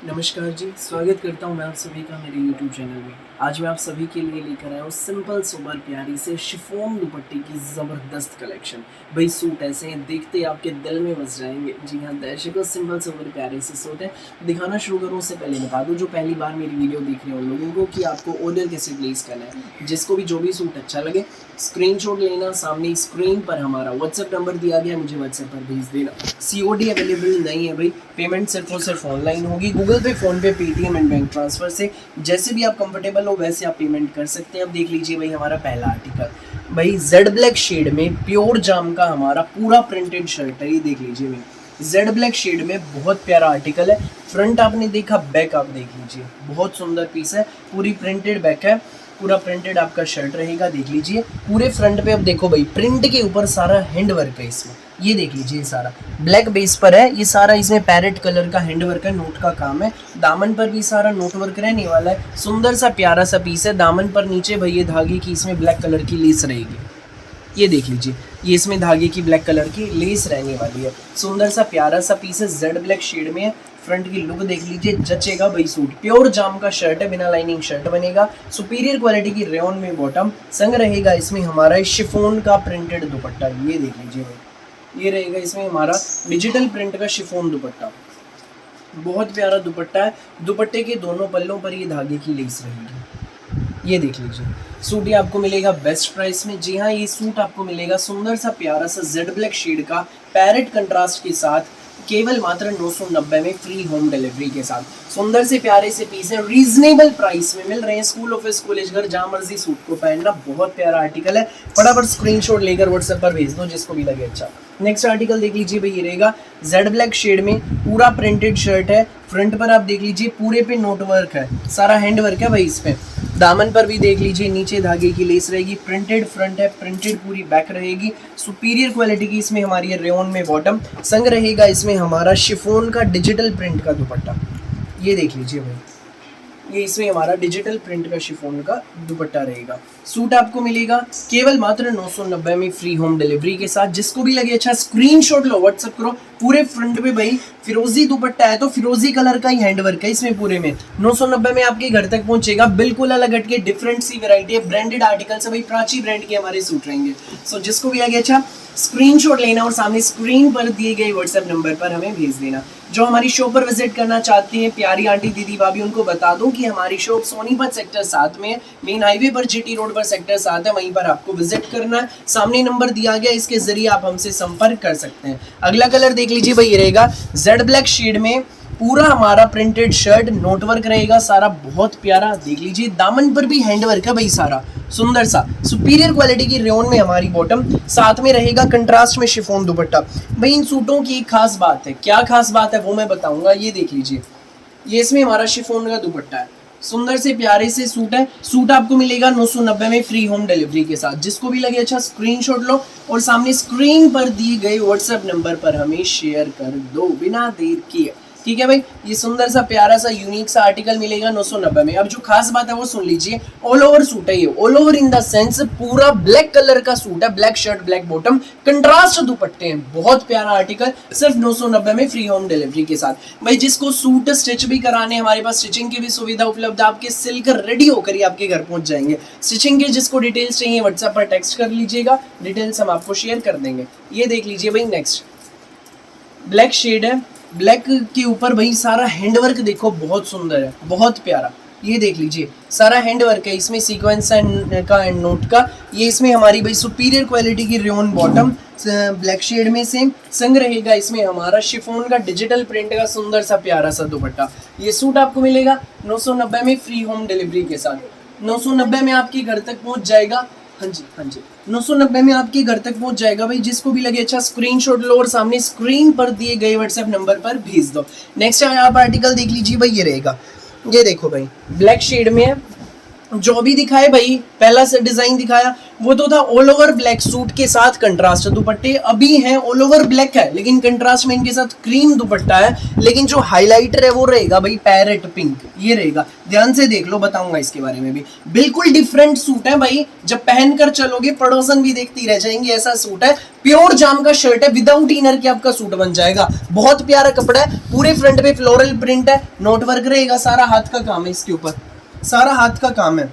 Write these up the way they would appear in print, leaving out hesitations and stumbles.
नमस्कार जी, स्वागत करता हूँ मैं आप सभी का मेरे YouTube चैनल में। आज मैं आप सभी के लिए लेकर आया हूँ सिंपल सोबर प्यारी से शिफॉन दुपट्टे की ज़बरदस्त कलेक्शन। भाई सूट ऐसे हैं देखते ही आपके दिल में बस जाएंगे। जी हाँ दर्शकों, सिंपल सोबर प्यारे से सूट है। दिखाना शुरू करूँ उससे पहले बता दूँ जो पहली बार मेरी वीडियो देख रहे हो उन लोगों को कि आपको ऑर्डर कैसे प्लेस करना है। जिसको भी जो भी सूट अच्छा लगे स्क्रीनशॉट लेना, सामने स्क्रीन पर हमारा व्हाट्सएप नंबर दिया गया, मुझे व्हाट्सएप पर भेज देना। COD अवेलेबल नहीं है भाई, पेमेंट सिर्फ और सिर्फ ऑनलाइन होगी, गूगल पे, फोन पे, पेटीएम एंड बैंक ट्रांसफर से। जैसे भी आप कंफर्टेबल हो वैसे आप पेमेंट कर सकते हैं। अब देख लीजिए भाई हमारा पहला आर्टिकल, भाई जेड ब्लैक शेड में प्योर जाम का हमारा पूरा प्रिंटेड शर्ट है। ये देख लीजिए भाई जेड ब्लैक शेड में बहुत प्यारा आर्टिकल है। फ्रंट आपने देखा, बैक आप देख लीजिए, बहुत सुंदर पीस है, पूरी प्रिंटेड बैक है, पूरा प्रिंटेड आपका शर्ट रहेगा। देख लीजिए पूरे फ्रंट पे, अब देखो भाई प्रिंट के ऊपर सारा हैंड वर्क है इसमें। ये देख लीजिए सारा ब्लैक बेस पर है, ये सारा इसमें पैरेट कलर का हैंड वर्क है, नोट का काम है। दामन पर भी सारा नोट वर्क रहने वाला है। सुंदर सा प्यारा सा पीस है। दामन पर नीचे भाई ये धागे की इसमें ब्लैक कलर की लेस रहेगी। ये देख लीजिए, ये इसमें धागे की ब्लैक कलर की लेस रहने वाली है। सुंदर सा प्यारा सा पीस है, जेड ब्लैक शेड में है। फ्रंट की लुक देख लीजिए, जचेगा भाई सूट। प्योर जाम का शर्ट है, बिना लाइनिंग शर्ट बनेगा। सुपीरियर क्वालिटी की रेयन में बॉटम, संग रहेगा इसमें हमारा शिफॉन का प्रिंटेड दुपट्टा। ये देख लीजिए भाई, ये रहेगा इसमें हमारा डिजिटल प्रिंट का शिफॉन दुपट्टा। बहुत प्यारा दुपट्टा है। दुपट्टे के दोनों पल्लों पर ये धागे की लेस रहेगी। ये देख लीजिए सूट ये आपको मिलेगा बेस्ट प्राइस में। जी हाँ, ये सूट आपको मिलेगा सुंदर सा प्यारा सा जेड ब्लैक शेड का पैरेट कंट्रास्ट के साथ, केवल मात्र 990 में फ्री होम डिलीवरी के साथ। सुंदर से प्यारे से पीस है, रीजनेबल प्राइस में मिल रहे हैं। स्कूल, ऑफिस, कॉलेज, घर, जहाँ मर्जी सूट को पहनना। बहुत प्यारा आर्टिकल है, फटाफट स्क्रीनशॉट लेकर व्हाट्सएप पर भेज दो जिसको भी लगे अच्छा। नेक्स्ट आर्टिकल देख लीजिए भाई, ये रहेगा जेड ब्लैक शेड में पूरा प्रिंटेड शर्ट है। फ्रंट पर आप देख लीजिए पूरे पे नोट वर्क है, सारा हैंड वर्क है भाई इसमें। दामन पर भी देख लीजिए नीचे धागे की लेस रहेगी। प्रिंटेड फ्रंट है, प्रिंटेड पूरी बैक रहेगी। सुपीरियर क्वालिटी की इसमें हमारी रेयन में बॉटम, संग रहेगा इसमें हमारा शिफॉन का डिजिटल प्रिंट का दुपट्टा। ये देख लीजिए भाई, ये इसमें हमारा डिजिटल प्रिंट का शिफॉन का दुपट्टा रहेगा। सूट आपको मिलेगा केवल मात्र 990 में फ्री होम डिलीवरी के साथ। जिसको भी लगे अच्छा स्क्रीनशॉट लो, व्हाट्सएप करो। पूरे फ्रंट पे भाई फिरोजी दुपट्टा है, तो फिरोजी कलर का ही हैंडवर्क है इसमें पूरे में। 990 में आपके घर तक पहुंचेगा। बिल्कुल अलग हटके डिफरेंट सी वैरायटी है, ब्रांडेड आर्टिकल से भाई, प्राची ब्रांड के हमारे सूट रहेंगे। सो जिसको भी लगे अच्छा स्क्रीनशॉट लेना और सामने स्क्रीन पर दिए गए व्हाट्सएप नंबर पर हमें भेज देना। जो हमारी शॉप पर विजिट करना चाहती हैं प्यारी आंटी, दीदी, भाभी, उनको बता दूं कि हमारी शॉप सोनीपत सेक्टर 7 में, मेन हाईवे पर, GT रोड पर सेक्टर 7 है। वहीं पर आपको विजिट करना है। सामने नंबर दिया गया, इसके जरिए आप हमसे संपर्क कर सकते हैं। अगला कलर देख लीजिए भाई, ये रहेगा जेड ब्लैक शेड में पूरा हमारा प्रिंटेड शर्ट, नोट वर्क रहेगा सारा, बहुत प्यारा। देख लीजिए दामन पर भी हैंड वर्क है भाई सारा, सुंदर सा। सुपीरियर क्वालिटी की रेयन में हमारी बॉटम, साथ में रहेगा कंट्रास्ट में शिफॉन दुपट्टा। भाई इन सूटों की एक खास बात है, क्या खास बात है वो मैं बताऊंगा। ये देख लीजिए, ये इसमें हमारा शिफॉन का दुपट्टा है। सुंदर से प्यारे से सूट है। सूट आपको मिलेगा 990 में फ्री होम डिलीवरी के साथ। जिसको भी लगे अच्छा स्क्रीनशॉट लो और सामने स्क्रीन पर दिए गए व्हाट्सएप नंबर पर हमें शेयर कर दो बिना देर किए। ठीक है भाई, ये सुंदर सा प्यारा सा यूनिक सा आर्टिकल मिलेगा 990 में। अब जो खास बात है वो सुन लीजिए, ऑल ओवर सूट है ये, all over in the sense पूरा ब्लैक कलर का सूट है, black shirt, black bottom, contrast दुपट्टे हैं। बहुत प्यारा आर्टिकल, सिर्फ 990 में फ्री होम डिलीवरी के साथ। भाई जिसको सूट स्टिच भी कराने, हमारे पास स्टिचिंग की भी सुविधा उपलब्ध है। आपके सिलकर रेडी होकर ही आपके घर पहुंच जाएंगे। स्टिचिंग के जिसको डिटेल्स चाहिए व्हाट्सएप पर टेक्स्ट कर लीजिएगा, डिटेल्स हम आपको शेयर कर देंगे। ये देख लीजिए भाई, नेक्स्ट ब्लैक शेड है, ब्लैक के ऊपर भाई सारा हैंडवर्क देखो, बहुत सुंदर है, बहुत प्यारा। ये देख लीजिए सारा हैंडवर्क है इसमें, सीक्वेंस का एंड नोट का। ये इसमें हमारी भाई सुपीरियर क्वालिटी की रेयन बॉटम, ब्लैक शेड में सेम, संग रहेगा इसमें हमारा शिफॉन का डिजिटल प्रिंट का सुंदर सा प्यारा सा दुपट्टा। ये सूट आपको मिलेगा 990 में फ्री होम डिलीवरी के साथ। 990 में आपके घर तक पहुंच जाएगा। हाँ जी, हाँ जी, 990 में आपके घर तक पहुंच जाएगा भाई। जिसको भी लगे अच्छा स्क्रीनशॉट लो और सामने स्क्रीन पर दिए गए व्हाट्सएप नंबर पर भेज दो। नेक्स्ट आप आर्टिकल देख लीजिए भाई, ये रहेगा, ये देखो भाई ब्लैक शेड में है, जो भी दिखाए भाई, पहला से डिजाइन दिखाया वो तो था ऑल ओवर ब्लैक सूट के साथ कंट्रास्ट दुपट्टे। अभी है ऑल ओवर ब्लैक है लेकिन कंट्रास्ट में इनके साथ क्रीम दुपट्टा है, लेकिन जो हाइलाइटर है वो रहेगा भाई पैरेट पिंक, ये रहेगा। ध्यान से देख लो, बताऊंगा इसके बारे में भी। बिल्कुल डिफरेंट सूट है भाई, जब पहनकर चलोगे पड़ोसन भी देखती रह जाएंगे, ऐसा सूट है। प्योर जाम का शर्ट है, विदाउट इनर के आपका सूट बन जाएगा। बहुत प्यारा कपड़ा है, पूरे फ्रंट पे फ्लोरल प्रिंट है, नोट वर्क रहेगा, सारा हाथ का काम है इसके ऊपर, सारा हाथ का काम है,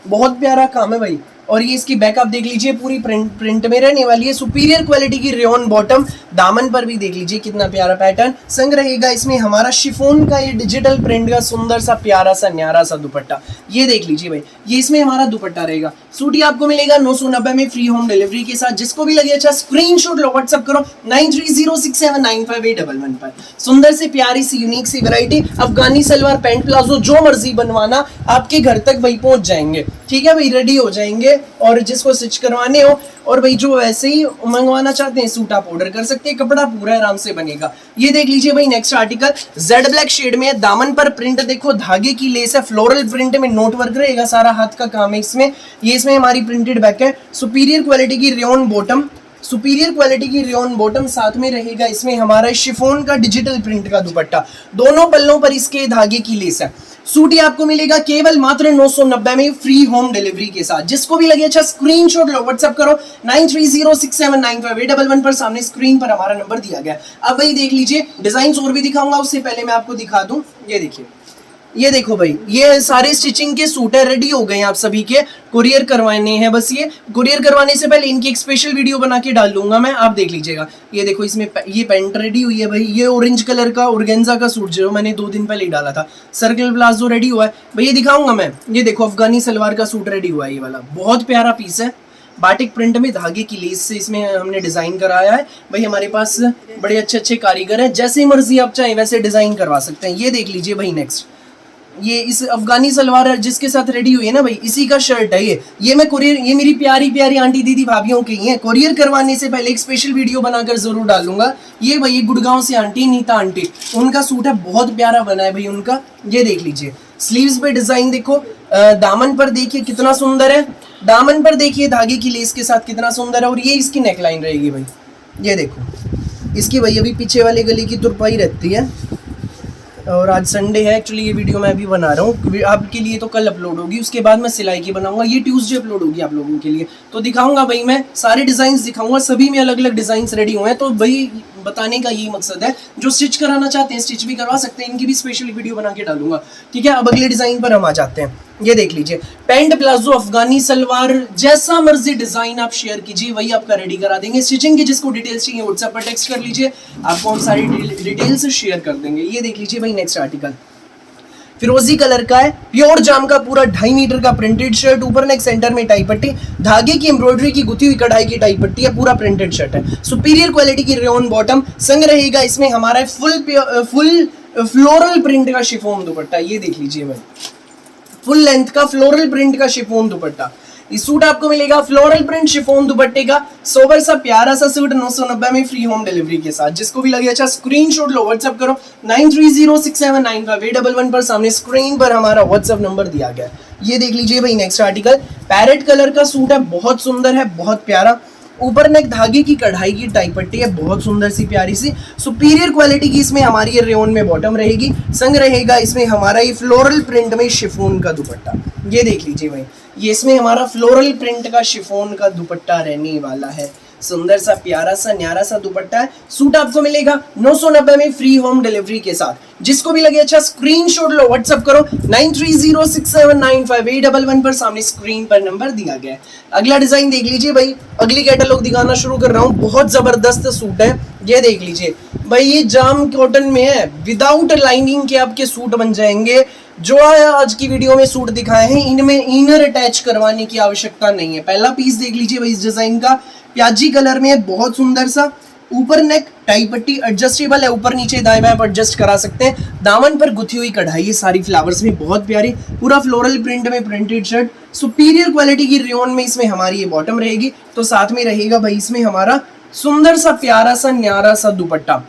बहुत प्यारा काम है भाई। और ये इसकी बैक आप देख लीजिए, पूरी प्रिंट में रहने वाली है। सुपीरियर क्वालिटी की रेयन बॉटम, दामन पर भी देख लीजिए कितना प्यारा पैटर्न। संग रहेगा इसमें हमारा शिफॉन का ये डिजिटल प्रिंट का सुंदर सा प्यारा सा न्यारा सा दुपट्टा, ये देख लीजिए भाई, ये इसमें हमारा दुपट्टा रहेगा। सूट ही आपको मिलेगा 990 में फ्री होम डिलीवरी के साथ। जिसको भी लगे अच्छा स्क्रीनशॉट लो, व्हाट्सअप करो 9306795811 पर। सुंदर से प्यारी सी यूनिक सी वैरायटी, अफगानी सलवार पैंट प्लाजो जो मर्जी बनवाना आपके घर तक वही पहुंच जाएंगे, ठीक है भाई, रेडी हो जाएंगे। और जिसको स्टिच करवाने हो और भाई जो वैसे ही मंगवाना चाहते हैं सूट आप ऑर्डर कर सकते हैं, कपड़ा पूरा आराम से बनेगा। ये देख लीजिए भाई next article, jet black shade में, दामन पर प्रिंट देखो, धागे की लेस है, फ्लोरल प्रिंट में नोट वर्क रहेगा, सारा हाथ का काम है इसमें। ये इसमें हमारी प्रिंटेड बैक है, सुपीरियर क्वालिटी की रेयन बॉटम, सुपीरियर क्वालिटी की रेयन बॉटम, साथ में रहेगा इसमें हमारा शिफॉन का डिजिटल प्रिंट का दुपट्टा, दोनों पल्लों पर इसके धागे की लेस है। सूट ही आपको मिलेगा केवल मात्र 990 में फ्री होम डिलीवरी के साथ। जिसको भी लगे अच्छा स्क्रीनशॉट लो, व्हाट्सएप करो 9306795811 पर, सामने स्क्रीन पर हमारा नंबर दिया गया। अब वही देख लीजिए, डिजाइन और भी दिखाऊंगा, उससे पहले मैं आपको दिखा दूं, ये देखिए, ये देखो भाई, ये सारे स्टिचिंग के सूट है, रेडी हो गए हैं आप सभी के, कुरियर करवाने हैं बस। ये कुरियर करवाने से पहले इनकी एक स्पेशल वीडियो बना के डाल दूंगा मैं, आप देख लीजिएगा। ये देखो इसमें ये पैंट रेडी हुई है भाई, ये ऑरेंज कलर का ऑर्गेन्जा का सूट जो मैंने 2 दिन पहले ही डाला था, सर्कल प्लाजो रेडी हुआ है भाई, ये दिखाऊंगा मैं। ये देखो अफगानी सलवार का सूट रेडी हुआ है, ये वाला बहुत प्यारा पीस है, बाटिक प्रिंट में धागे की लेस से इसमें हमने डिजाइन कराया है भाई। हमारे पास बड़े अच्छे अच्छे कारीगर हैं, जैसे मर्जी आप चाहें वैसे डिजाइन करवा सकते हैं। ये देख लीजिए भाई नेक्स्ट, ये इस अफगानी सलवार जिसके साथ रेडी हुई है ना भाई, इसी का शर्ट है ये मैं कुरियर, ये मेरी प्यारी प्यारी आंटी दीदी भाभीियों की है, कुरियर करवाने से पहले एक स्पेशल वीडियो बनाकर जरूर डालूंगा। ये भाई ये गुड़गांव से आंटी, नीता आंटी, उनका सूट है, बहुत प्यारा बना है भाई उनका। ये देख लीजिए, स्लीव्स पे डिजाइन देखो, दामन पर देखिए कितना सुंदर है, दामन पर देखिए धागे की लेस के साथ कितना सुंदर है। और ये इसकी नेकलाइन रहेगी भाई, ये देखो इसकी भाई अभी पीछे वाले गले की तुरपाई रहती है। और आज संडे है, एक्चुअली ये वीडियो मैं अभी बना रहा हूँ आपके लिए, तो कल अपलोड होगी, उसके बाद मैं सिलाई की बनाऊंगा, ये ट्यूसडे अपलोड होगी आप लोगों के लिए। तो दिखाऊंगा भाई, मैं सारे डिजाइन दिखाऊंगा, सभी में अलग अलग डिजाइन रेडी हुए हैं। तो भाई बताने का यही मकसद है, जो स्टिच कराना चाहते हैं स्टिच भी करवा सकते हैं, इनकी भी स्पेशल वीडियो बना के डालूंगा, ठीक है। अब अगले डिजाइन पर हम आ जाते हैं। ये देख लीजिए, पैंट प्लाजो अफगानी सलवार, जैसा मर्जी डिजाइन आप शेयर कीजिए वही आपका रेडी करा देंगे। स्टिचिंग की जिसको डिटेल्स चाहिए व्हाट्सएप पर टेक्स्ट कर लीजिए, आपको हम सारी डिटेल्स शेयर कर देंगे। ये देख लीजिए भाई नेक्स्ट आर्टिकल, फिरोजी कलर का है, प्योर जाम का पूरा 2.5 मीटर का प्रिंटेड शर्ट, ऊपर नेक सेंटर में टाई पट्टी, धागे की एम्ब्रॉयडरी की गुथी हुई कढ़ाई की टाई पट्टी है, पूरा प्रिंटेड शर्ट है। सुपीरियर क्वालिटी की रेयन बॉटम, संग रहेगा इसमें हमारा फुल फ्लोरल प्रिंट का शिफॉन दुपट्टा। ये देख लीजिए भाई, फुल लेंथ का फ्लोरल प्रिंट का शिफॉन दुपट्टा। इस सूट आपको मिलेगा फ्लोरल प्रिंट शिफॉन दुपट्टे का, सोबर सा प्यारा सा सूट 990 में फ्री होम डिलीवरी के साथ। जिसको भी लगे अच्छा स्क्रीनशॉट लो, व्हाट्सएप करो 9306795811 पर, सामने स्क्रीन पर हमारा व्हाट्सएप नंबर दिया गया है। ये देख लीजिए भाई नेक्स्ट आर्टिकल, पैरेट कलर का सूट है, बहुत सुंदर है, बहुत प्यारा, ऊपर नेक धागे की कढ़ाई की टाई पट्टी है, बहुत सुंदर सी प्यारी सी, सुपीरियर क्वालिटी की इसमें हमारी ये रेयन में बॉटम रहेगी, संग रहेगा इसमें हमारा ये फ्लोरल प्रिंट में शिफॉन का दुपट्टा। ये देख लीजिए भाई, ये इसमें हमारा फ्लोरल प्रिंट का शिफॉन का दुपट्टा रहने वाला है, सुंदर सा प्यारा सा न्यारा सा दुपट्टा है। सूट आपको मिलेगा 990 में फ्री होम डिलीवरी के साथ। जिसको भी लगे अच्छा स्क्रीनशॉट लो, व्हाट्सएप करो 9306795811 पर, सामने स्क्रीन पर नंबर दिया गया है। अगला डिजाइन देख लीजिए भाई, अगली कैटलॉग दिखाना शुरू कर रहा हूँ, बहुत जबरदस्त सूट है। ये देख लीजिए भाई, ये जाम कॉटन में है, विदाउट लाइनिंग के आपके सूट बन जाएंगे। जो आज की वीडियो में सूट दिखाए हैं इनमें इनर अटैच करवाने की आवश्यकता नहीं है। पहला पीस देख लीजिए भाई, इस डिजाइन का प्याजी कलर में है, बहुत सुंदर सा, ऊपर नेक टाई पट्टी एडजस्टेबल है, ऊपर नीचे दाएं बाएं एडजस्ट करा सकते हैं। दामन पर गुथी हुई कढ़ाई है सारी फ्लावर्स में, बहुत प्यारी, पूरा फ्लोरल प्रिंट में प्रिंटेड शर्ट, सुपीरियर क्वालिटी की रेयन में इसमें हमारी ये बॉटम रहेगी। तो साथ में रहेगा भाई इसमें हमारा सुंदर सा प्यारा सा न्यारा सा दुपट्टा।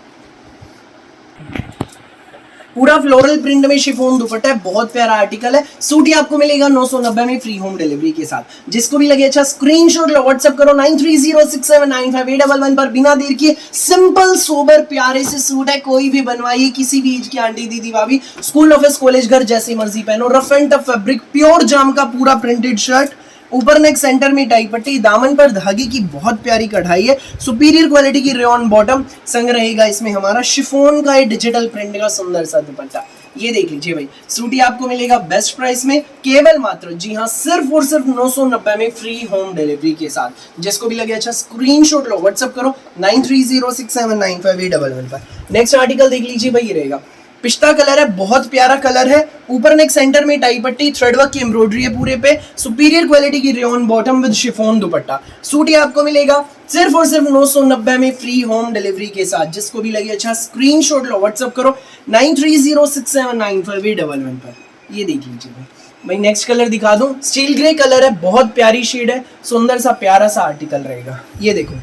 पूरा फ्लोरल प्रिंट में शिफॉन दुपट्टा है, बहुत प्यारा आर्टिकल है। सूट ही आपको मिलेगा 990 में फ्री होम डिलीवरी के साथ। जिसको भी लगे अच्छा स्क्रीनशॉट लो, व्हाट्सएप करो 9306795811 पर। बिना देर किए सिंपल सोबर प्यारे से सूट है, कोई भी बनवाइए, किसी भी एज की आंटी दीदी भाभी, स्कूल ऑफिस कॉलेज घर जैसी मर्जी पहनो। Rough and tough fabric, pure जाम का पूरा प्रिंटेड शर्ट, ऊपर नेक सेंटर में टाई पट्टी, दामन पर धागे की बहुत प्यारी कढ़ाई है, सुपीरियर क्वालिटी की रेयॉन बॉटम, संग रहेगा इसमें हमारा शिफॉन का डिजिटल प्रिंट का सुंदर सा दुपट्टा। ये देख लीजिए भाई, सूट ही आपको मिलेगा बेस्ट प्राइस में, केवल मात्र जी हाँ सिर्फ और सिर्फ 990 में फ्री होम डिलीवरी के साथ। जिसको भी लगे अच्छा स्क्रीनशॉट लो, व्हाट्सएप करो 9306795811 पर। नेक्स्ट आर्टिकल देख लीजिए भाई, ये रहेगा पिस्ता कलर है, बहुत प्यारा कलर है, ऊपर नेक सेंटर में टाई पट्टी, थ्रेड वर्क की एम्ब्रॉयडरी है पूरे पे, सुपीरियर क्वालिटी की rayon bottom with chiffon dupatta. Suit ये आपको मिलेगा सिर्फ और सिर्फ 990 में फ्री होम डिलीवरी के साथ। जिसको भी लगे अच्छा स्क्रीनशॉट लो, व्हाट्सएप करो 9306795811 पर। ये देख लीजिए भाई, नेक्स्ट कलर दिखा दूं, स्टील ग्रे कलर है, बहुत प्यारी शेड है, सुंदर सा प्यारा सा आर्टिकल रहेगा। ये देखो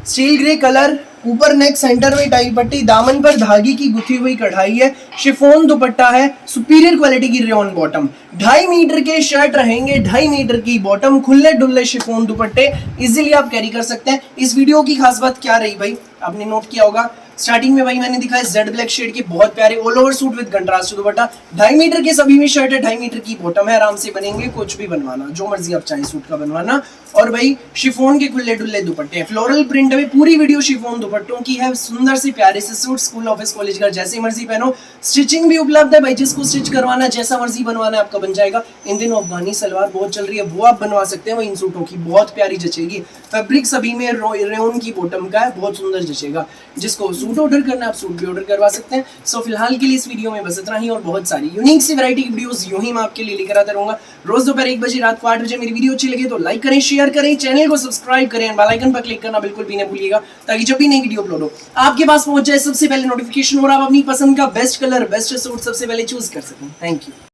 स्टील ग्रे कलर, ऊपर नेक सेंटर में टाई पट्टी, दामन पर धागे की गुथी हुई कढ़ाई है, शिफॉन दुपट्टा है, सुपीरियर क्वालिटी की रेयॉन बॉटम, 2.5 मीटर के शर्ट रहेंगे, 2.5 मीटर की बॉटम, खुले डुल्ले शिफॉन दुपट्टे, इजीली आप कैरी कर सकते हैं। इस वीडियो की खास बात क्या रही भाई, आपने नोट किया होगा स्टार्टिंग में भाई मैंने दिखाया जेड ब्लैक शेड की बहुत प्यारे all over suit with contrast dupatta, 2.5 metre के सभी में शर्ट है, 2.5 मीटर की बॉटम है, आराम से बनेंगे, कुछ भी बनवाना जो मर्जी आप चाहें सूट का बनवाना। और भाई शिफॉन के खुले डुल्ले दुपट्टे, फ्लोरल प्रिंट में पूरी वीडियो शिफॉन दुपट्टों की है, सुंदर से प्यारे से सूट, स्कूल ऑफिस कॉलेज का जैसे मर्जी पहनो। स्टिचिंग भी उपलब्ध है भाई, जिसको स्टिच करवाना जैसा मर्जी बनवाना है आपका बन जाएगा। इन दिनों अफगानी सलवार बहुत चल रही है, वो आप बनवा सकते हैं, वो इन सूटों की बहुत प्यारी जचेगी। फैब्रिक सभी में रेयॉन की बॉटम का है, बहुत सुंदर जचेगा। जिसको सूट ऑर्डर करना है आप सूट भी ऑर्डर करवा सकते हैं। सो फिलहाल के लिए इस वीडियो में बस इतना ही, और बहुत सारी यूनिक सी वैरायटी की वीडियोस यूं ही मैं आपके लिए लेकर आता रहूंगा। रोज दोपहर 1 बजे, रात को 8 बजे। मेरी वीडियो अच्छी लगे तो लाइक करें, शेयर करें, चैनल को सब्सक्राइब करें, बेल आइकन पर क्लिक करना बिल्कुल भी नहीं भूलिएगा, ताकि जब भी नई वीडियो अपलोड हो आपके पास पहुंच जाए सबसे पहले नोटिफिकेशन, और आप अपनी पसंद का बेस्ट कलर बेस्ट सूट सबसे पहले चूज कर सकें। Thank you.